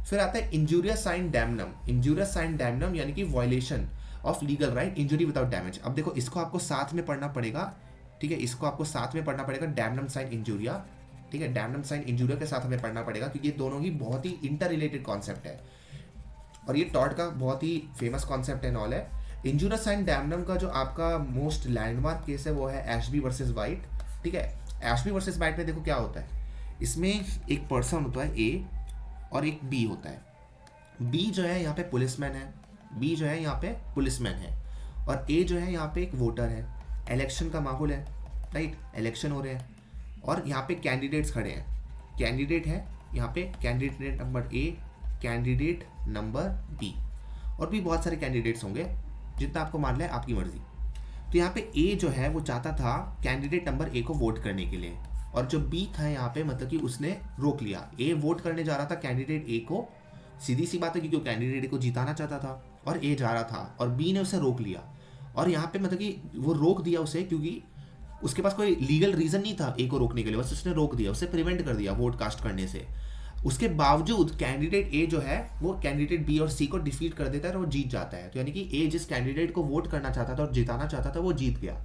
फिर आता है इंजूरियस साइन डैमनम, यानी कि violation of legal right, injury without damage. अब देखो इसको आपको साथ में पढ़ना पड़ेगा, ठीक है, इसको आपको साथ में पढ़ना पड़ेगा, डैमनम साइन इंजूरिया, ठीक है, डैमनम साइन इंजूरिया के साथ हमें पढ़ना पड़ेगा, क्योंकि ये दोनों ही बहुत ही इंटर रिलेटेड कॉन्सेप्ट है, और ये टॉट का बहुत ही फेमस कॉन्सेप्ट है नॉल है। इंजूरियस साइन डैमनम का जो आपका मोस्ट लैंडमार्क केस है वो है एशबी वर्सेस वाइट, ठीक है। एशबी वर्सेस वाइट में देखो क्या होता है, इसमें एक पर्सन होता है ए और एक बी होता है। बी जो है यहाँ पे पुलिसमैन है, और ए जो है यहाँ पे एक वोटर है। इलेक्शन का माहौल है, राइट, इलेक्शन हो रहे हैं, और यहाँ पे कैंडिडेट्स खड़े हैं, कैंडिडेट है यहाँ पे, candidate number A, candidate number B, और भी बहुत सारे कैंडिडेट्स होंगे, जितना आपको मान लें आपकी मर्जी। तो यहाँ पे ए जो है वो चाहता था कैंडिडेट नंबर ए को वोट करने के लिए, और जो बी था यहाँ पे मतलब कि उसने रोक लिया। ए वोट करने जा रहा था कैंडिडेट ए को, सीधी सी बात है क्योंकि वो कैंडिडेट ए को जिताना चाहता था, और ए जा रहा था, और बी ने उसे रोक लिया। और यहाँ पे मतलब कि वो रोक दिया उसे क्योंकि उसके पास कोई लीगल रीजन नहीं था ए को रोकने के लिए, बस उसने रोक दिया, उसे प्रिवेंट कर दिया वोट कास्ट करने से। उसके बावजूद कैंडिडेट ए जो है वो कैंडिडेट बी और सी को डिफीट कर देता है और वो जीत जाता है। तो यानी कि ए जिस कैंडिडेट को वोट करना चाहता था और जिताना चाहता था वो जीत गया,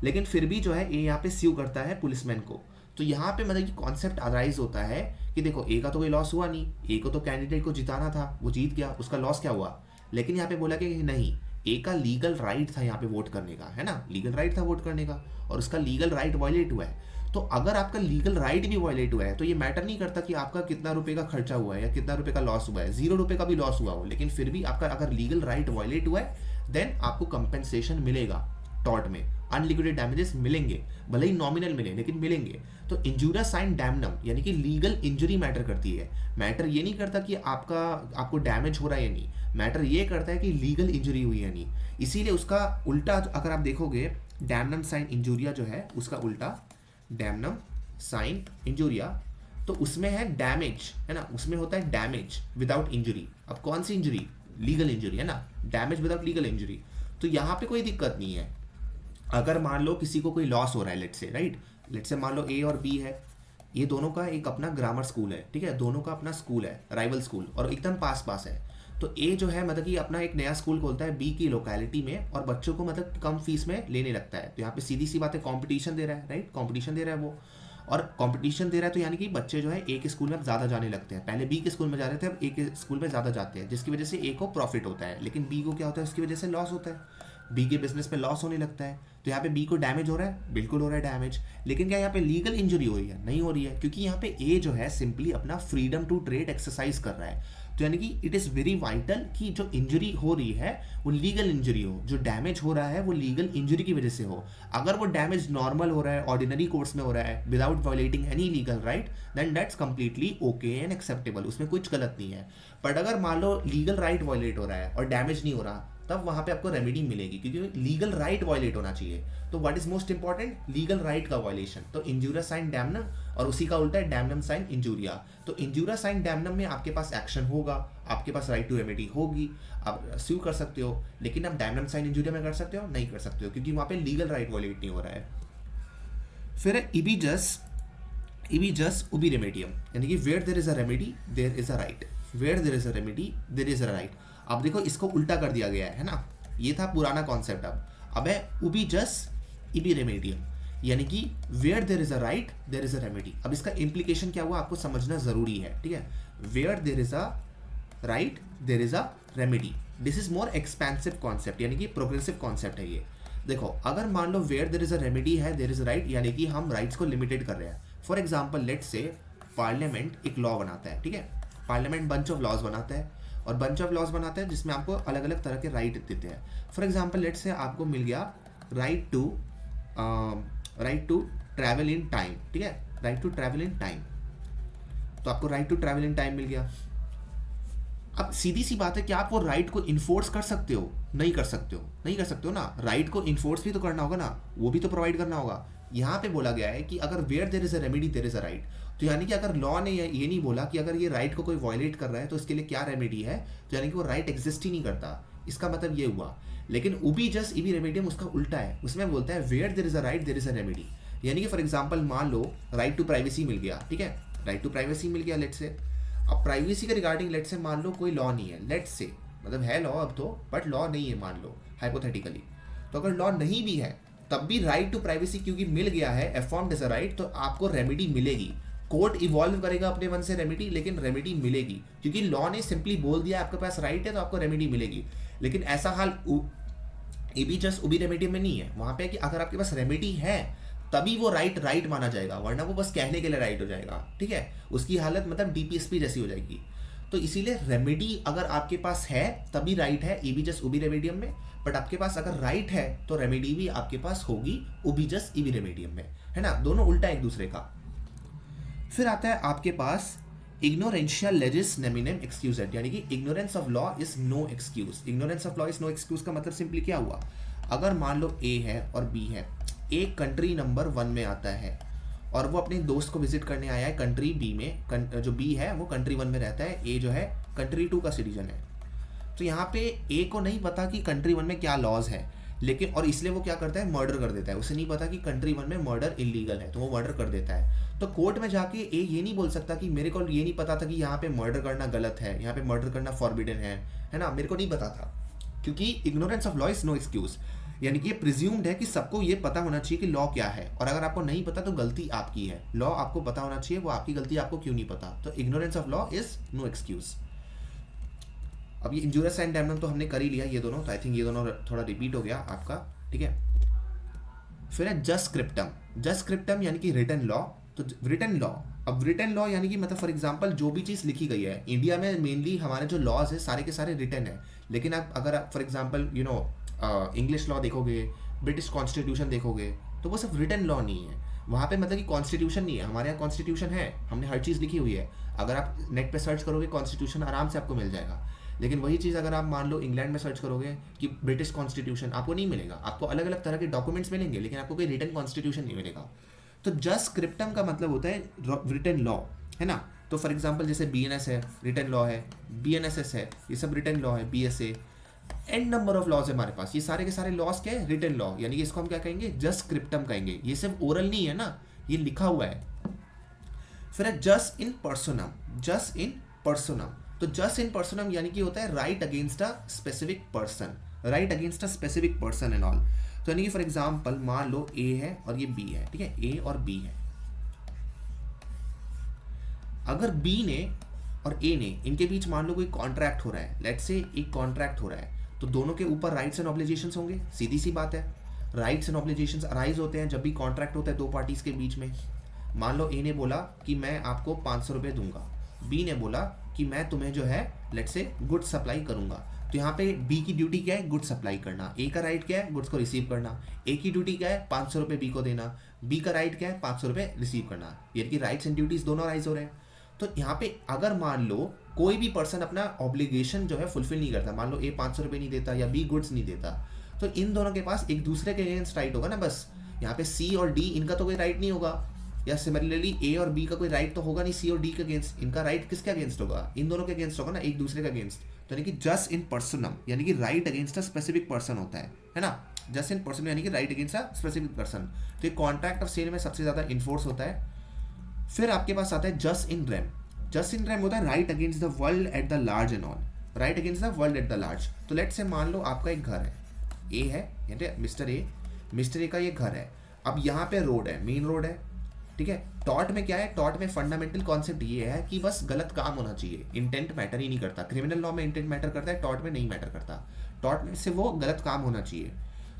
लेकिन फिर भी जो है ए यहाँ पे स्यू करता है पुलिसमैन को। तो यहाँ पे मतलब कि कॉन्सेप्ट अराइज होता है कि देखो ए का तो कोई लॉस हुआ नहीं, ए को तो कैंडिडेट को जिताना था, वो जीत गया, उसका लॉस क्या हुआ। लेकिन यहाँ पे बोला कि नहीं, ए का लीगल राइट था यहाँ पे वोट करने का, है ना, लीगल राइट था वोट करने का, और उसका लीगल राइट वायलेट हुआ है। तो अगर आपका लीगल राइट भी वायलेट हुआ है तो ये मैटर नहीं करता कि आपका कितना रुपए का खर्चा हुआ है या कितना रुपए का लॉस हुआ है, 0 रुपए का भी लॉस हुआ हो, लेकिन फिर भी आपका अगर लीगल राइट वायलेट हुआ है देन आपको कंपेंसेशन मिलेगा। टॉर्ट में अनलिक्विडेड डैमेजेस मिलेंगे, भले ही नॉमिनल मिले लेकिन मिलेंगे। तो इंजूरिया साइन डैमनम यानी कि लीगल इंजरी मैटर करती है। मैटर ये नहीं करता कि आपको डैमेज हो रहा है या नहीं, मैटर ये करता है कि लीगल इंजरी हुई है नहीं। इसीलिए उसका उल्टा अगर आप देखोगे, डैमनम साइन इंजूरिया जो है उसका उल्टा डैमनम साइन इंजूरिया, तो उसमें है डैमेज, है ना, उसमें होता है डैमेज विदाउट इंजरी। अब कौन सी इंजरी, लीगल इंजरी, है ना, डैमेज विदाउट लीगल इंजरी। तो यहाँ पे कोई दिक्कत नहीं है। अगर मान लो किसी को कोई लॉस हो रहा है, लेट से, राइट, लेट से मान लो ए और बी है, ये दोनों का एक अपना ग्रामर स्कूल है, ठीक है, दोनों का अपना स्कूल है, राइवल स्कूल, और एकदम पास पास है। तो ए जो है मतलब कि अपना एक नया स्कूल खोलता है बी की लोकेलिटी में, और बच्चों को मतलब कम फीस में लेने लगता है। तो यहाँ पे सीधी सी बात है, कंपटीशन दे रहा है, राइट, कंपटीशन दे रहा है वो, और कंपटीशन दे रहा है तो यानी कि बच्चे जो है ए के स्कूल में अब ज़्यादा जाने लगते हैं। पहले बी के स्कूल में जा रहे थे, अब ए के स्कूल में ज़्यादा जाते हैं, जिसकी वजह से ए को प्रॉफिट होता है, लेकिन बी को क्या होता है, उसकी वजह से लॉस होता है, बी के बिजनेस पे लॉस होने लगता है। तो यहाँ पे बी को डैमेज हो रहा है, बिल्कुल हो रहा है डैमेज, लेकिन क्या यहाँ पे लीगल इंजरी हो रही है, नहीं हो रही है, क्योंकि यहाँ पे ए जो है सिंपली अपना फ्रीडम टू ट्रेड एक्सरसाइज कर रहा है। तो यानी कि इट इज़ वेरी वाइटल कि जो इंजरी हो रही है वो लीगल इंजरी हो, जो डैमेज हो रहा है वो लीगल इंजरी की वजह से हो। अगर वो डैमेज नॉर्मल हो रहा है, ऑर्डिनरी कोर्स में हो रहा है, without violating any legal right, then that's completely okay and acceptable, उसमें कुछ गलत नहीं है। बट अगर मान लो लीगल राइट वायलेट हो रहा है और डैमेज नहीं हो रहा, तब वहां पे आपको रेमेडी मिलेगी, क्योंकि लीगल राइट वायलेट होना चाहिए। तो what is most important, legal right का वायलेशन। तो इंजूरिया साइन डैमनम, और उसी का उल्टा है डैमनम साइन इंजूरिया। तो इंजूरिया साइन डैमनम में आपके पास एक्शन होगा, आपके पास राइट टू रेमेडी होगी, आप स्यू कर सकते हो, लेकिन आप डैमनम साइन इंजूरिया में कर सकते हो नहीं कर सकते हो, क्योंकि वहां पे लीगल राइट वायलेट नहीं हो रहा है। फिर है इबीजस उबी रेमेडियम, यानी कि where there is a remedy there is a right, where there is a remedy there is a right. अब देखो इसको उल्टा कर दिया गया है ना, ये था पुराना कॉन्सेप्ट। अब है उबी जस इबी रेमेडियम, यानी कि where there is a right there is a remedy. अब इसका इम्प्लीकेशन क्या हुआ आपको समझना जरूरी है, ठीक है। Where there is a right there is a remedy, this is more expensive concept, यानी कि प्रोग्रेसिव कॉन्सेप्ट है ये। देखो अगर मान लो where there is a remedy है देयर इज अ राइट, यानी कि हम राइट्स को लिमिटेड कर रहे हैं। For example let's say parliament एक लॉ बनाता है, ठीक है, पार्लियामेंट बंच ऑफ लॉज बनाता है, और बंच ऑफ लॉज बनाता है जिसमें आपको अलग अलग तरह के राइट देते हैं। फॉर एग्जाम्पल लेट्स से आपको मिल गया right to travel in time, ठीक है, right to travel in time, तो आपको right to travel in time मिल गया। अब सीधी सी बात है कि आप वो राइट को इन्फोर्स कर सकते हो, नहीं कर सकते हो, नहीं कर सकते हो ना, राइट को इन्फोर्स भी तो करना होगा ना, वो भी तो प्रोवाइड करना होगा। यहाँ पे बोला गया है कि अगर where there is a remedy there is a right, तो यानी कि अगर लॉ ने ये नहीं बोला कि अगर ये राइट को कोई वायलेट कर रहा है तो इसके लिए क्या रेमेडी है, तो यानी कि वो राइट एग्जिस्ट ही नहीं करता, इसका मतलब ये हुआ। लेकिन उबी जस्ट इबी रेमेडियम उसका उल्टा है, उसमें बोलता है where there is a right there is a remedy, यानी कि फॉर एग्जाम्पल मान लो राइट टू प्राइवेसी मिल गया, ठीक है, राइट टू प्राइवेसी मिल गया लेट से। अब प्राइवेसी के रिगार्डिंग लेट से मान लो कोई लॉ नहीं है, लेट से मतलब है लॉ अब तो, बट लॉ नहीं है मान लो हाइपोथेटिकली। तो अगर लॉ नहीं भी है तब भी राइट टू प्राइवेसी क्योंकि मिल गया है, अफर्म्ड एज अ राइट, तो आपको रेमेडी मिलेगी। कोर्ट इवॉल्व करेगा अपने मन से रेमेडी, लेकिन रेमेडी मिलेगी, क्योंकि लॉ ने सिंपली बोल दिया आपके पास राइट है तो आपको रेमेडी मिलेगी। लेकिन ऐसा हाल इबी जस्ट उबी रेमेडी में नहीं है, वहां पे कि अगर आपके पास रेमेडी है तभी वो राइट माना जाएगा, वरना वो बस कहने के लिए राइट हो जाएगा, ठीक है, उसकी हालत मतलब डीपीएसपी जैसी हो जाएगी। तो इसीलिए रेमेडी अगर आपके पास है तभी राइट है इबी जस्ट उबी रेमेडियम में, बट आपके पास अगर राइट है तो रेमेडी भी आपके पास होगी उबी जस्ट इबी रेमेडियम में, है ना, दोनों उल्टा एक दूसरे का। फिर आता है आपके पास इग्नोरेंशिया लेजिस नेमिनेम एक्सक्यूजेड, यानी कि ignorance of law is no excuse. Ignorance of law is no excuse का मतलब सिंपली क्या हुआ, अगर मान लो ए है और बी है, ए कंट्री नंबर 1 में आता है और वो अपने दोस्त को विजिट करने आया है कंट्री बी में, जो बी है वो कंट्री 1 में रहता है, ए जो है कंट्री 2 का सिटीजन है। तो यहाँ पे ए को नहीं पता कि कंट्री 1 में क्या लॉज है, लेकिन और इसलिए वो क्या करता है, मर्डर कर देता है। उसे नहीं पता कि कंट्री 1 में मर्डर इलीगल है, तो वो मर्डर कर देता है। तो कोर्ट में जाके ए ये नहीं बोल सकता कि मेरे को ये नहीं पता था कि यहाँ पे मर्डर करना गलत है, यहाँ पे मर्डर करना फॉरबिडन है ना, मेरे को नहीं पता था, क्योंकि ignorance of law is no excuse. यानी कि ये प्रिज्यूम्ड है कि सबको ये पता होना चाहिए कि लॉ क्या है, और अगर आपको नहीं पता तो गलती आपकी है। लॉ आपको पता होना चाहिए, वो आपकी गलती, आपको क्यों नहीं पता। तो ignorance of law is no excuse. अब ये इंजूरियस एंड डैमनम तो हमने कर ही लिया ये दोनों, तो आई थिंक ये दोनों थोड़ा रिपीट हो गया आपका, ठीक है। फिर है जस्ट स्क्रिप्टम। जस्ट स्क्रिप्टम यानी कि रिटन लॉ। तो रिटन लॉ, अब रिटन लॉ यानी कि मतलब फॉर एग्जांपल जो भी चीज़ लिखी गई है, इंडिया में मेनली हमारे जो लॉज है सारे के सारे रिटन है, लेकिन आप अगर आप फॉर एग्जांपल इंग्लिश लॉ देखोगे, ब्रिटिश कॉन्स्टिट्यूशन देखोगे, तो वो सिर्फ रिटन लॉ नहीं है, वहाँ पे मतलब कि कॉन्स्टिट्यूशन नहीं है। हमारे यहाँ कॉन्स्टिट्यूशन है, हमने हर चीज़ लिखी हुई है, अगर आप नेट पे सर्च करोगे कॉन्स्टिट्यूशन आराम से आपको मिल जाएगा। लेकिन वही चीज़ अगर आप मान लो इंग्लैंड में सर्च करोगे कि ब्रिटिश कॉन्स्टिट्यूशन, आपको नहीं मिलेगा। आपको अलग अलग तरह के डॉक्यूमेंट्स मिलेंगे, लेकिन आपको कोई रिटन कॉन्स्टिट्यूशन नहीं मिलेगा। तो जस्ट स्क्रिप्टम का मतलब होता है रिटन लॉ, है ना। तो फॉर एग्जांपल जैसे BNS है, रिटन लॉ है, BNSS है, ये सब रिटन लॉ है, BSA, an number of laws है हमारे पास, ये सारे के सारे लॉज क्या है, रिटन लॉ, यानी कि इसको हम क्या कहेंगे, जस्ट स्क्रिप्टम कहेंगे। ये सिर्फ ओरल नहीं है ना, ये लिखा हुआ है। फिर है जस्ट इन पर्सनम। जस्ट इन पर्सनम, तो जस्ट इन पर्सनम यानी कि होता है right against a specific person, right against a specific person and all. तो यानी कि फॉर एग्जांपल मान लो A है और ये B है, ठीक है, A और B है। अगर B ने और A ने, इनके बीच मान लो कोई कॉन्ट्रैक्ट हो रहा है, लेट्स से एक कॉन्ट्रैक्ट हो रहा है, तो दोनों के ऊपर राइट्स एंड ऑब्लिगेशंस होंगे, सीधी सी बात है। राइट्स एंड ऑब्लिगेशंस अराइज होते हैं जब भी कॉन्ट्रैक्ट होता है दो पार्टीज के बीच में। मान लो A ने बोला कि मैं आपको 500 रुपये दूंगा, B ने बोला कि मैं तुम्हें जो है लेट्स से गुड्स सप्लाई करूंगा। तो यहाँ पे B की ड्यूटी क्या है, गुड्स सप्लाई करना। A का राइट क्या है, गुड्स को रिसीव करना। A की ड्यूटी क्या है, 500 रुपये B को देना। B का राइट क्या है, 500 रुपये रिसीव करना। यानी कि राइट्स एंड ड्यूटीज दोनों राइज हो रहे हैं। तो यहाँ पे अगर मान लो कोई भी पर्सन अपना ऑब्लिगेशन जो है फुलफिल नहीं करता, मान लो A 500 रुपये नहीं देता या B गुड्स नहीं देता, तो इन दोनों के पास एक दूसरे के अगेंस्ट राइट होगा ना बस। यहाँ पे C और D इनका तो कोई राइट नहीं होगा, या सिमिलरली A और B का कोई राइट तो होगा नहीं C और D के अगेंस्ट। इनका राइट किसके अगेंस्ट होगा, इन दोनों के अगेंस्ट होगा ना, एक दूसरे के अगेंस्ट। तो यानी कि जस्ट इन पर्सनम यानी कि right against a specific person होता है ना। जस्ट इन पर्सन यानी कि right against a specific person. तो ये कॉन्ट्रैक्ट ऑफ सेल में सबसे ज़्यादा इन्फोर्स होता है। फिर आपके पास आता है जस्ट इन रेम। जस्ट इन रेम होता है right against the world at the large and all, right against the world at the large. तो लेट्स से मान लो आपका एक घर है, A है, यानी मिस्टर ए का ये घर है। अब यहाँ पे रोड है, मेन रोड है, ठीक है। टॉर्ट में क्या है, टॉर्ट में फंडामेंटल कॉन्सेप्ट ये है कि बस गलत काम होना चाहिए, इंटेंट मैटर ही नहीं करता। क्रिमिनल लॉ में इंटेंट मैटर करता है, टॉर्ट में नहीं मैटर करता। टॉर्ट में से वो गलत काम होना चाहिए।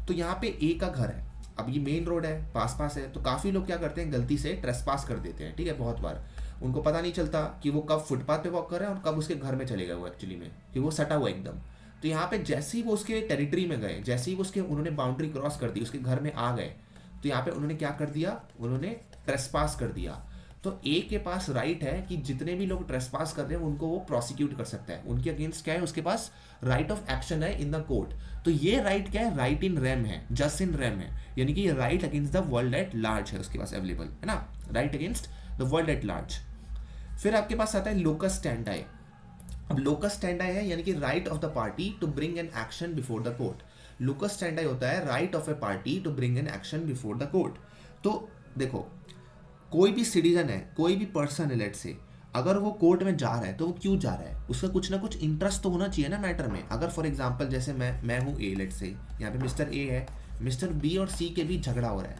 तो यहाँ पे A का घर है, अब ये मेन रोड है, पास है, तो काफ़ी लोग क्या करते हैं, गलती से ट्रेसपास कर देते हैं, ठीक है। बहुत बार उनको पता नहीं चलता कि वो कब फुटपाथ पे वॉक कर रहे हैं और कब उसके घर में चले गए वो एक्चुअली में, कि वो सटा हुआ एकदम। तो यहाँ पे जैसे ही वो उसके टेरिटरी में गए, जैसे ही वो उसके उन्होंने बाउंड्री क्रॉस कर दी, उसके घर में आ गए, तो यहाँ पे उन्होंने क्या कर दिया, उन्होंने ट्रेसपास कर दिया। तो A के पास राइट है कि जितने भी लोग ट्रेसपास कर रहे हैं उनको वो प्रोसिक्यूट कर सकता है, उनके अगेंस्ट क्या है, उसके पास राइट ऑफ एक्शन है इन द कोर्ट। तो ये राइट क्या है, राइट इन रेम है, जस्ट इन रेम है, यानी कि ये right against the world at large है उसके पास अवेलेबल, है ना, right against the world at large. फिर आपके पास आता है लोकस स्टैंडाई। अब लोकस स्टैंडाई है यानी कि right of the party to bring an action before the court. लोकस स्टैंडाई होता है right of a party to bring an action before the court. तो देखो, कोई भी सिटीजन है, कोई भी पर्सन है, लेट से अगर वो कोर्ट में जा रहा है तो वो क्यों जा रहा है, उसका कुछ ना कुछ इंटरेस्ट तो होना चाहिए ना मैटर में। अगर फॉर एग्जांपल जैसे मैं हूँ A, लेट से यहाँ पे मिस्टर A है, मिस्टर B और C के बीच झगड़ा हो रहा है,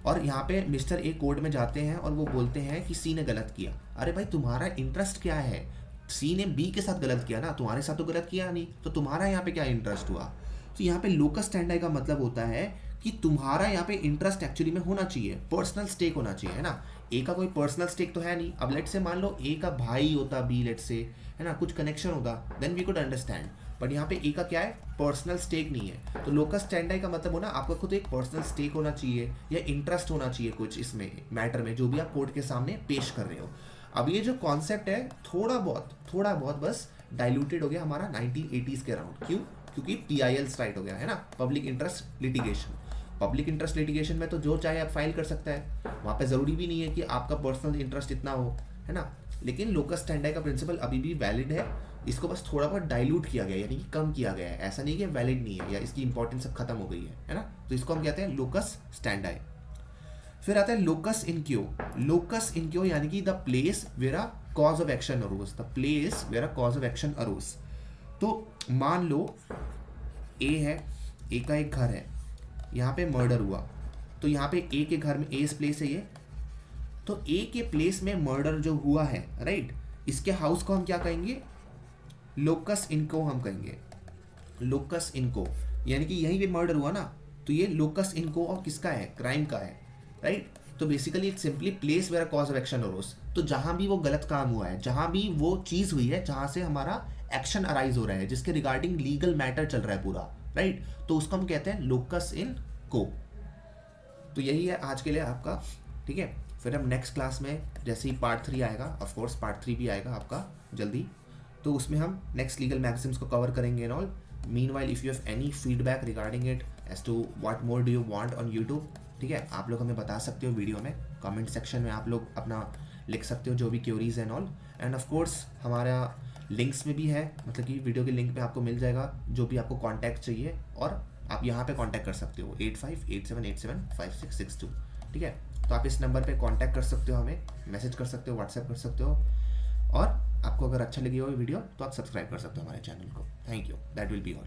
और यहाँ पे मिस्टर A कोर्ट में जाते हैं और वो बोलते हैं कि C ने गलत किया। अरे भाई, तुम्हारा इंटरेस्ट क्या है, C ने B के साथ गलत किया ना, तुम्हारे साथ तो गलत किया नहीं, तो तुम्हारा यहाँ पे क्या इंटरेस्ट हुआ। तो यहाँ पे लोकस स्टैंडाई का मतलब होता है कि तुम्हारा यहाँ पे इंटरेस्ट एक्चुअली में होना चाहिए, पर्सनल स्टेक होना चाहिए, है ना। A का कोई पर्सनल स्टेक तो है नहीं। अब लेट से मान लो A का भाई होता B, लेट से, है ना, कुछ कनेक्शन होता, then we could understand. But यहाँ पे A का क्या है, पर्सनल स्टेक नहीं है। तो लोकस स्टैंडाई का मतलब होना आपका खुद एक पर्सनल स्टेक होना चाहिए या इंटरेस्ट होना चाहिए कुछ इसमें मैटर में, जो भी आप कोर्ट के सामने पेश कर रहे हो। अब ये जो कॉन्सेप्ट है थोड़ा बहुत बस डाइल्यूटेड हो गया हमारा 1980s के अराउंड। क्यों? क्योंकि PIL राइट हो गया, है ना, public interest litigation. Public interest litigation में तो जो चाहे आप फाइल कर सकता है, वहाँ पे ज़रूरी भी नहीं है कि आपका पर्सनल इंटरेस्ट इतना हो, है ना। लेकिन लोकस स्टैंडाई का प्रिंसिपल अभी भी वैलिड है, इसको बस थोड़ा बहुत डाइल्यूट किया गया है, यानी कि कम किया गया है। ऐसा नहीं कि वैलिड नहीं है या इसकी इंपॉर्टेंस अब खत्म हो गई है ना। तो इसको हम कहते हैं लोकस स्टैंडाई। फिर आता है लोकस इनक्यो। लोकस इनक्यो यानी कि the place where a cause of action arose, the place where a cause of action arose. तो मान लो A है, A का एक घर है, यहाँ पे मर्डर हुआ, तो यहाँ पे ए के घर में, ए प्लेस है ये, तो ए के प्लेस में मर्डर जो हुआ है, राइट, इसके हाउस को हम क्या कहेंगे, लोकस इनको हम कहेंगे, लोकस इनको, यानी कि यहीं पे मर्डर हुआ ना, तो ये लोकस इनको और किसका है, क्राइम का है, राइट। तो basically it simply place where cause of action arose, तो जहां भी वो गलत काम हुआ है, जहां भी वो चीज हुई है जहां से हमारा एक्शन अराइज हो रहा है, जिसके रिगार्डिंग लीगल मैटर चल रहा है पूरा, राइट, तो उसको हम कहते हैं लोकस इन को। तो यही है आज के लिए आपका, ठीक है। फिर हम नेक्स्ट क्लास में जैसे ही पार्ट 3 आएगा, ऑफ कोर्स पार्ट 3 भी आएगा आपका जल्दी, तो उसमें हम नेक्स्ट लीगल मैक्सिम्स को कवर करेंगे and all. Meanwhile if you have any feedback regarding it as to what more do you want on YouTube, ठीक है, आप लोग हमें बता सकते हो वीडियो में, कमेंट सेक्शन में आप लोग अपना लिख सकते हो जो भी queries and all. And of course हमारा लिंक्स में भी है, मतलब कि वीडियो के लिंक पे आपको मिल जाएगा जो भी आपको कॉन्टैक्ट चाहिए, और आप यहाँ पे कॉन्टैक्ट कर सकते हो 8587875662, ठीक है। तो आप इस नंबर पे कांटेक्ट कर सकते हो, हमें मैसेज कर सकते हो, व्हाट्सएप कर सकते हो, और आपको अगर अच्छा लगी हो वीडियो तो आप सब्सक्राइब कर सकते हो हमारे चैनल को। Thank you, that will be all.